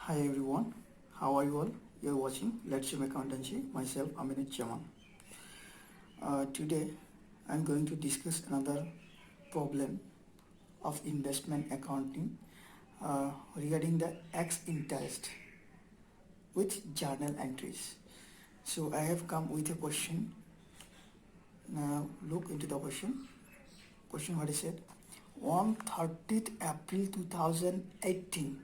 Hi everyone, how are you all? You're watching Let's Swim Accountancy, myself Aminat Chaman. Today I'm going to discuss another problem of investment accounting regarding the X interest with journal entries. So I have come with a question. Now look into the question. Question what is it? On 30th April 2018,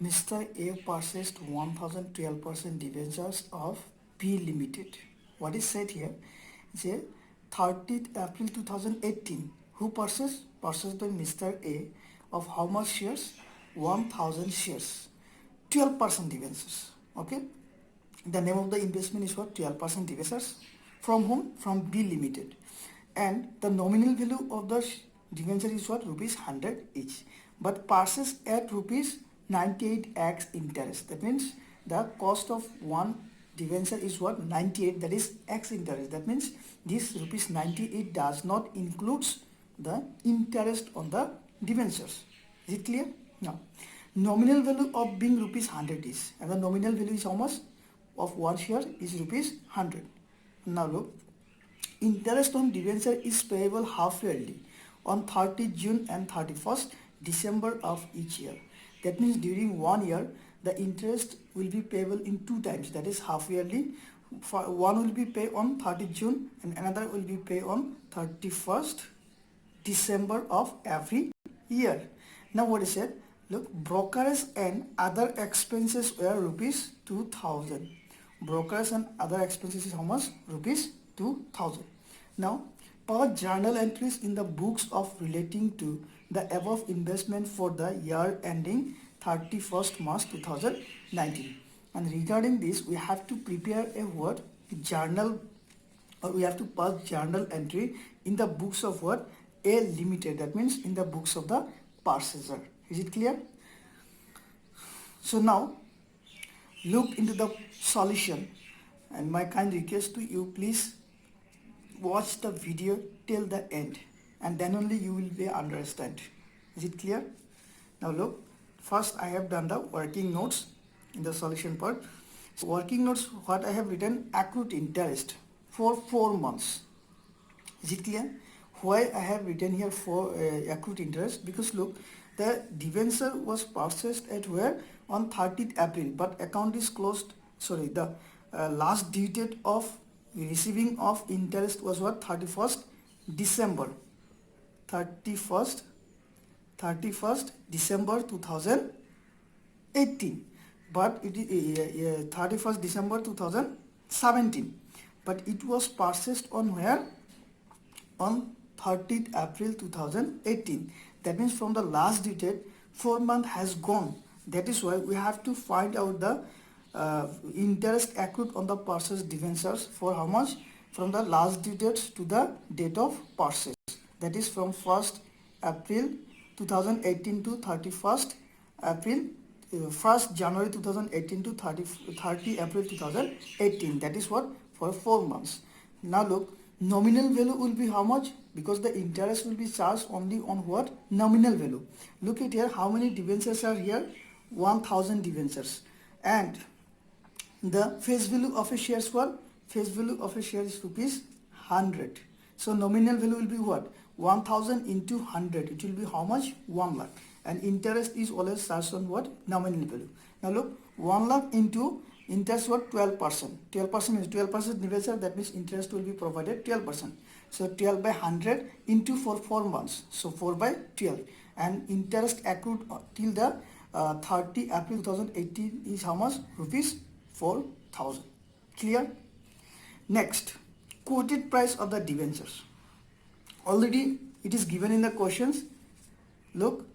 Mr. A purchased 1012% debentures of P Limited. What is said here? Say 30th April 2018. Who purchased? Purchased by Mr. A of how much shares? 1000 shares. 12% debentures. Okay. The name of the investment is what? 12% debentures. From whom? From B Limited. And the nominal value of the debenture is what? Rupees 100 each. But purchased at rupees 98x interest. That means the cost of one debenture is what? 98, that is x interest. That means this rupees 98 does not includes the interest on the debentures. Is it clear? Now, nominal value of being rupees 100 is, and the nominal value is how much? Of one share is rupees 100. Now look, interest on debenture is payable half yearly on 30th June and 31st December of each year. That means during 1 year, the interest will be payable in two times, that is half yearly. One will be paid on 30th June and another will be paid on 31st December of every year. Now what is it? Look, brokerage and other expenses were rupees 2000. Brokerage and other expenses is how much? Rupees 2000. Now, per journal entries in the books of relating to the above investment for the year ending 31st March 2019. And regarding this, we have to prepare a what? Journal, or we have to pass journal entry in the books of what? A Limited. That means in the books of the purchaser. Is it clear? So now, look into the solution, and my kind request to you, please watch the video till the end, and then only you will be understand. Is it clear? Now look, first I have done the working notes in the solution part. So working notes, what I have written, accrued interest for 4 months. Is it clear? Why I have written here for accrued interest? Because look, the debenture was purchased at where? On 30th April, but account is closed. Sorry, the last due date of receiving of interest was what? 31st December. 31st December 2018. But it is 31st December 2017. But it was purchased on where? On 30th April 2018. That means from the last due date, 4 months has gone. That is why we have to find out the interest accrued on the purchase debentures for how much? From the last due date to the date of purchase. That is from 1st April 2018 to 31st April, 1st January 2018 to 30 April 2018. That is what? For 4 months. Now look, nominal value will be how much? Because the interest will be charged only on what? Nominal value. Look at here, how many debentures are here? 1000 debentures. And the face value of a share is what? Face value of a share is rupees 100. So nominal value will be what? 1000 into 100. It will be how much? 1 lakh. And interest is always charged on what? Nominal value. Now look, 1 lakh into interest what? 12%. 12% is 12% debenture. That means interest will be provided 12%. So 12 by 100 into 4 months. So 4 by 12. And interest accrued till the 30 April 2018 is how much? Rupees 4000. Clear? Next, quoted price of the debentures. Already it is given in the questions. Look,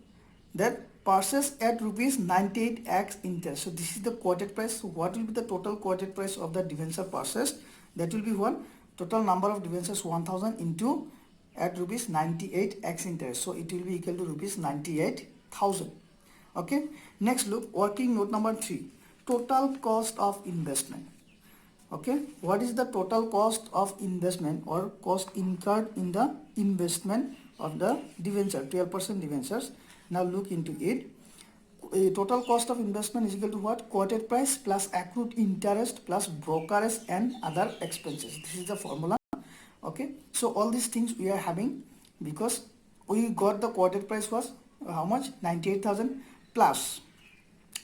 that purchase at rupees 98x interest. So this is the quoted price. So what will be the total quoted price of the debenture purchased? That will be what? Total number of debentures 1000 into at rupees 98x interest. So it will be equal to rupees 98,000. Okay. Next look, working note number 3. Total cost of investment. Okay, what is the total cost of investment or cost incurred in the investment of the debenture? 12% debentures. Now look into it. total cost of investment is equal to what? Quoted price plus accrued interest plus brokerage and other expenses. This is the formula. Okay, so all these things we are having because we got the quoted price was how much? 98,000 plus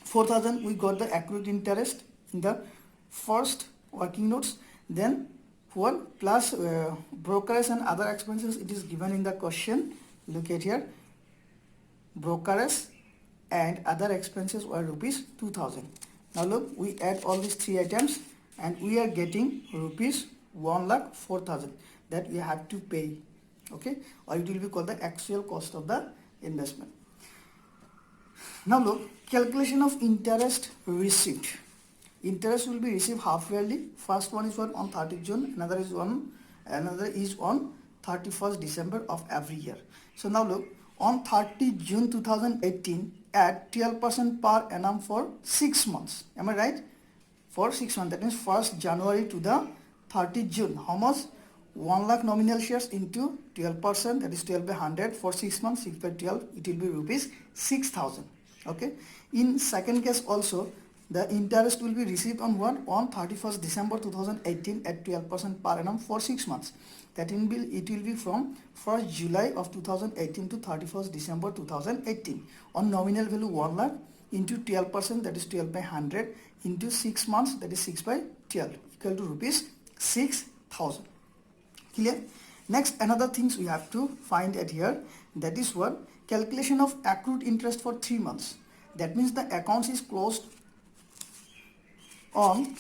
4,000 we got the accrued interest in the first working notes, then what plus brokerage and other expenses, it is given in the question. Look at here, brokerage and other expenses were rupees 2,000. Now look, we add all these three items and we are getting rupees 1,04,000 that we have to pay. Okay, or it will be called the actual cost of the investment. Now look, calculation of interest received. Interest will be received half yearly. First one is on 30th June, another is on 31st December of every year. So now look, on 30 June 2018 at 12% per annum for 6 months. Am I right? For 6 months, that means 1st January to the 30th June. How much? 1 lakh nominal shares into 12%, that is 12 by 100 for 6 months, 6 by 12, it will be rupees 6,000. Okay. In second case also, the interest will be received on what? On 31st December 2018 at 12% per annum for 6 months. That will be from 1st July of 2018 to 31st December 2018 on nominal value 1 lakh into 12%, that is 12 by 100 into 6 months, that is 6 by 12 equal to rupees 6,000. Clear? Next, another things we have to find at here, that is what? Calculation of accrued interest for 3 months. That means the accounts is closed on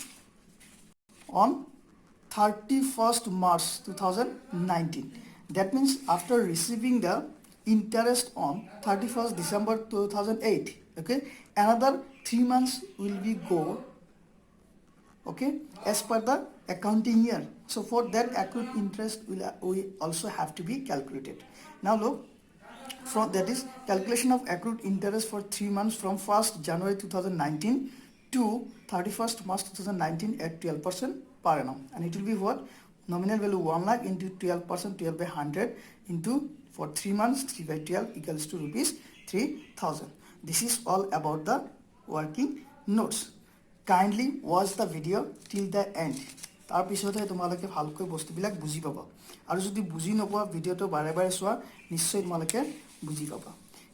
31st March 2019. That means after receiving the interest on 31st December 2008, okay, another 3 months will be go, okay, as per the accounting year. So for that accrued interest we also have to be calculated. Now look, from that is calculation of accrued interest for 3 months from 1st January 2019 to 31st March 2019 at 12% per annum, and it will be what? Nominal value 1 lakh into 12%, 12 by 100 into for 3 months 3 by 12 equals to rupees 3,000. This is all about the working notes. Kindly watch the video till the end. তাৰ পিছতহে তোমালোকে ভালকৈ বস্তুবিলাক বুজি পাবা, আৰু যদি বুজি নোপোৱা ভিডিওটো বাৰে বাৰে চোৱা নিশ্চয় তোমালোকে বুজি পাবা।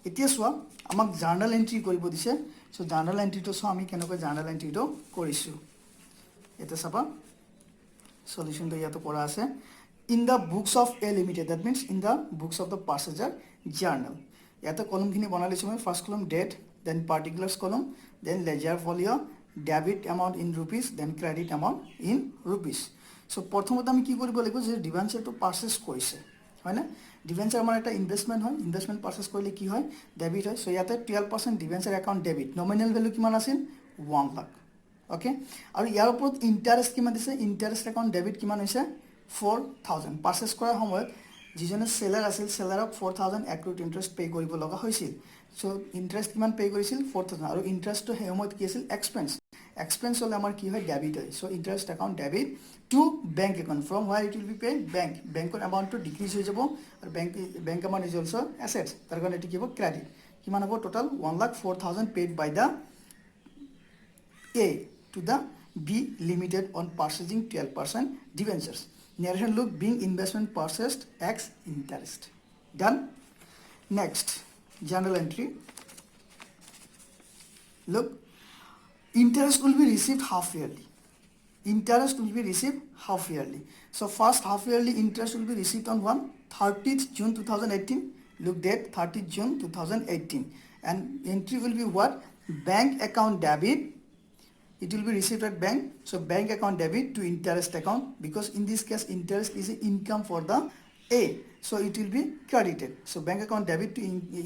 এতিয়া চোৱা, আমাক জাৰ্নাল এন্ট্ৰি কৰিব দিছে। সো জাৰ্নাল এন্ট্ৰিটো চোৱা আমি কেনেকৈ জাৰ্নাল এন্ট্ৰিটো কৰিছো। এটা চাবা, সলিউশনটো ইয়াতে কৰা আছে। In the books of A limited, that means in the books of the purchaser journal. ইয়াতে কলমখিনি বনাই লৈছো মই। ফাৰ্ষ্ট কলম ডেট, দেন পাৰ্টিকুলাৰ্স কলম, then ledger folio, debit amount in rupees, then credit amount in rupees. So প্রথমত আমি কি কৰিব লাগিব যে ডিভেঞ্চাৰটো পারচেজ কৰিছে, হয় না? ডিভেঞ্চাৰ আমাৰ এটা ইনভেষ্টমেন্ট হয়। ইনভেষ্টমেন্ট পারচেজ কৰিলে কি হয়? ডেবিট হয়। সো ইয়াতে 12% ডিভেঞ্চাৰ একাউণ্ট ডেবিট। নমিনেল ভ্যালু কিমান আছিল? 1 লাখ। ওকে, আৰু ইয়াৰ ওপৰত ইন্টাৰেষ্ট কিমান দিছে? ইন্টাৰেষ্ট একাউণ্ট ডেবিট কিমান হৈছে? 4,000। পারচেজ কৰাৰ সময়ত যিজনে সেলাৰ আছিল, সেলাৰক 4,000 এক্ৰুড ইন্টাৰেষ্ট পে কৰিব লগা হৈছিল। সো ইন্টাৰেষ্ট কিমান পে কৰিছিল? 4,000। আৰু ইন্টাৰেষ্টটো সেই সময়ত কি আছিল? এক্সপেন্স। এক্সপেন্স হলে আমাৰ কি হয়? ডেবিট হয়। So interest account debit to bank account from where it will be paid? Bank. ব্যাংকৰ এমাউন্টটো ডিক্রিজ হৈ যাব, আৰু bank amount is also assets. তাৰ কাৰণে এটো কি হ'ব? ক্ৰেডিট। কিমান হ'ব? Total 1,04,000 paid by the A to the B limited on purchasing 12% debentures. Narration look, being investment purchased X interest. Done. Next, journal entry. Look, interest will be received half yearly. Interest will be received half yearly. So first half yearly interest will be received on 30th June 2018. Look date 30th June 2018. And entry will be what? Bank account debit. It will be received at bank. So bank account debit to interest account, because in this case interest is income for the A. So it will be credited. So bank account debit to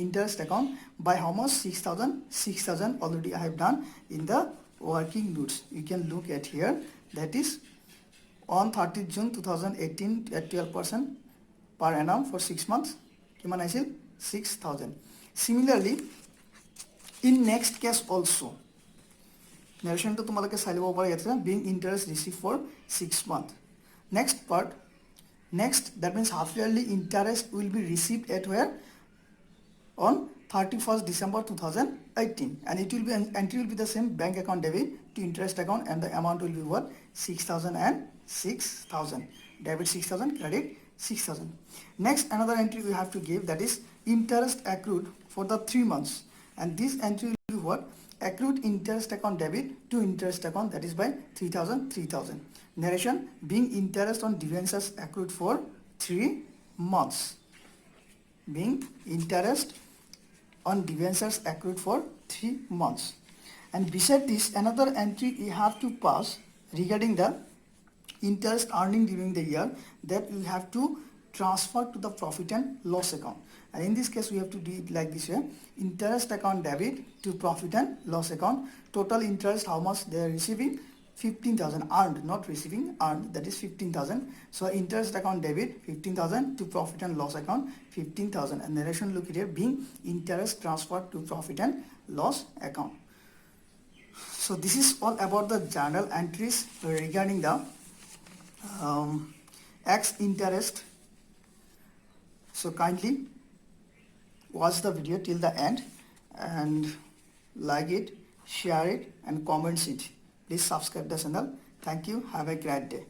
interest account by how much? 6,000. 6,000 already I have done in the working notes. You can look at here. That is on 30th June 2018 at 12% per annum for 6 months. Kiman aisil? 6,000. Similarly, in next case also, narration to তোমালোকে চাই লব পাৰা ইয়াতে, being interest received for 6 months. Next part, next, that means half yearly interest will be received at where? On 31st December 2018, and it will be entry will be the same, bank account debit to interest account, and the amount will be what, 6,000 and 6,000. Debit 6,000, credit 6,000. Next, another entry we have to give, that is interest accrued for the 3 months, and this entry will be what, accrued interest account debit to interest account, that is by 3,000. Narration: being interest on debentures accrued for 3 months. Being interest on debentures accrued for 3 months. And beside this, another entry you have to pass regarding the interest earning during the year, that you have to transfer to the profit and loss account. And in this case we have to do it like this way: interest account debit to profit and loss account. Total interest, how much they are receiving, 15,000, earned, not receiving, earned, that is 15,000. So interest account debit 15,000 to profit and loss account 15,000, and narration look here, being interest transferred to profit and loss account. So this is all about the journal entries regarding the X interest. So kindly watch the video till the end and like it, share it and comment it. Please subscribe the channel. Thank you. Have a great day.